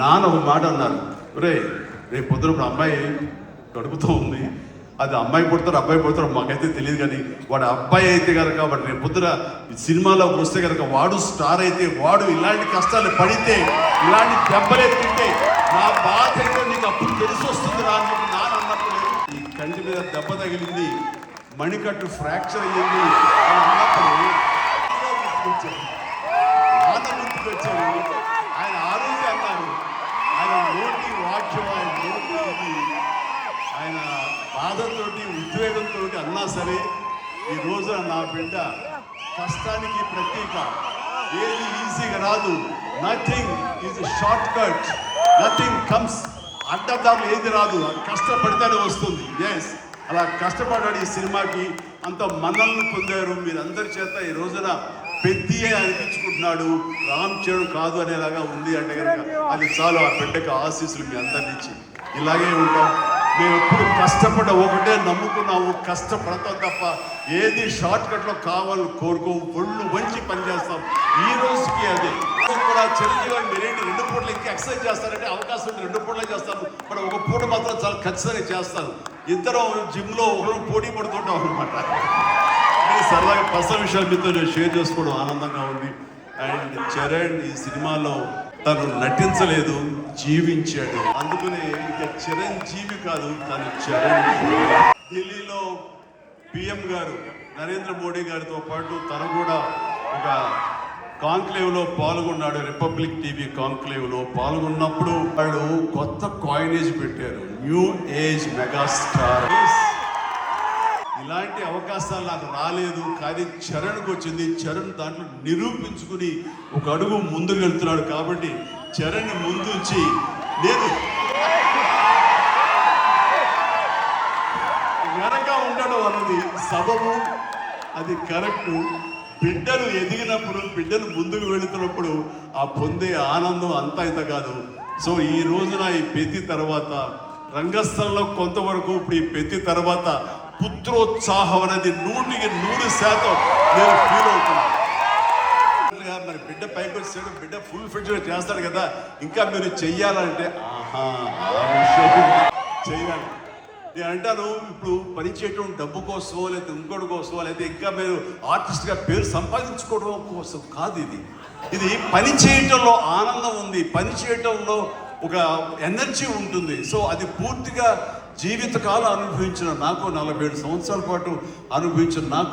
నాన్న ఒక మాట అన్నారు, రేపు పొద్దున అమ్మాయి గడుపుతూ ఉంది, అది అమ్మాయి పుడతారు అబ్బాయి పుడతారు మాకైతే తెలియదు, కానీ వాడు అబ్బాయి అయితే కనుక వాడు రేపు పొద్దున సినిమాలోకి వస్తే కనుక వాడు స్టార్ అయితే, వాడు ఇలాంటి కష్టాలు పడితే, ఇలాంటి దెబ్బలే తింటే నా బాధ అయితే నీకు అప్పుడు తెలిసి వస్తుంది రా అని నాన్న అన్నప్పుడు ఈ కంటి మీద దెబ్బ తగిలింది, మణికట్టు ఫ్రాక్చర్ అయ్యింది అని అన్నప్పుడు నాన్న ముందుకు వచ్చారు. ఆయన ఆరోగ్యం అన్నారు, ఆయన నోటి వాక్యం, ఆయన నోటి ఆయన బాధతోటి ఉద్వేగంతో అన్నా సరే, ఈ రోజున నా బిడ్డ కష్టానికి ప్రతీక. ఏది ఈజీగా రాదు, nothing is short cut, nothing comes, అడ్డదారులు ఏది రాదు, కష్టపడితేనే వస్తుంది. ఎస్, అలా కష్టపడ్డాడు. ఈ సినిమాకి అంత మన్నలను పొందారు మీరందరి చేత. ఈ రోజున పెద్దియే అనిపించుకుంటున్నాడు, రామ్ చరణ్ కాదు అనేలాగా ఉంది అంటే కనుక అది చాలు. ఆ బిడ్డకు ఆశీస్సులు మీ అందరి నుంచి ఇలాగే ఉంటాం. మేము ఎప్పుడు కష్టపడ్డ ఒకటే నమ్ముకున్నాము, కష్టపడతాం తప్ప ఏది షార్ట్ కట్లో కావాలని కోరుకో, ఒళ్ళు వంచి పనిచేస్తాం. ఈ రోజుకి అదే కూడా చిరంజీవి గారు మీరేంటి 2 పూటలు ఇంకా ఎక్సర్సైజ్ చేస్తారంటే అవకాశం ఉంటే 2 పూటలే చేస్తాను, మరి ఒక పూట మాత్రం చాలా ఖచ్చితంగా చేస్తాను. ఇద్దరం జిమ్లో ఒకరు పోటీ పడుతుంటాం అనమాట. సరదాగా పర్సనల్ విషయాలు మీతో నేను షేర్ చేసుకోవడం ఆనందంగా ఉంది. అండ్ చరణ్ ఈ సినిమాలో తను నటించలేదు, జీవించాడు. అందుకనే ఇక చిరంజీవి కాదు, తను చరణ్. ఢిల్లీలో పిఎం గారు నరేంద్ర మోడీ గారితో పాటు తను కూడా ఒక కాంక్లేవ్లో పాల్గొన్నాడు. రిపబ్లిక్ టీవీ కాంక్లేవ్లో పాల్గొన్నప్పుడు వాళ్ళు కొత్త కాయినేజ్ పెట్టారు, న్యూ ఏజ్ మెగాస్టార్. ఇలాంటి అవకాశాలు నాకు రాలేదు, కానీ చరణ్కి వచ్చింది. చరణ్ దాంట్లో నిరూపించుకుని ఒక అడుగు ముందుకు వెళ్తున్నాడు. కాబట్టి చరణ్ ముందుంచి నేను వెనక ఉండడం అన్నది సబబు, అది కరెక్టు. బిడ్డలు ఎదిగినప్పుడు, బిడ్డలు ముందుకు వెళుతున్నప్పుడు ఆ పొందే ఆనందం అంతా ఇంత కాదు. సో ఈ రోజున ఈ పెద్ది తర్వాత రంగస్థలంలో కొంతవరకు, ఇప్పుడు ఈ పెద్ది తర్వాత పుత్రోత్సాహం అనేది 100% నేను ఫీల్ అవుతున్నాను. మరి బిడ్డ పైకి వచ్చాడు, బిడ్డ ఫుల్ ఫిట్గా చేస్తాడు కదా, ఇంకా మీరు చెయ్యాలంటే చెయ్యాలి. నేను అంటాను, ఇప్పుడు పని చేయటం డబ్బు కోసమో లేకపోతే ఇంకోటి కోసమో లేకపోతే ఇంకా మీరు ఆర్టిస్ట్గా పేరు సంపాదించుకోవడం కోసం కాదు. ఇది పని చేయటంలో ఆనందం ఉంది, పని చేయటంలో ఒక ఎనర్జీ ఉంటుంది. సో అది పూర్తిగా జీవితకాలం అనుభవించిన నాకు, 47 సంవత్సరాల పాటు అనుభవించిన నాకు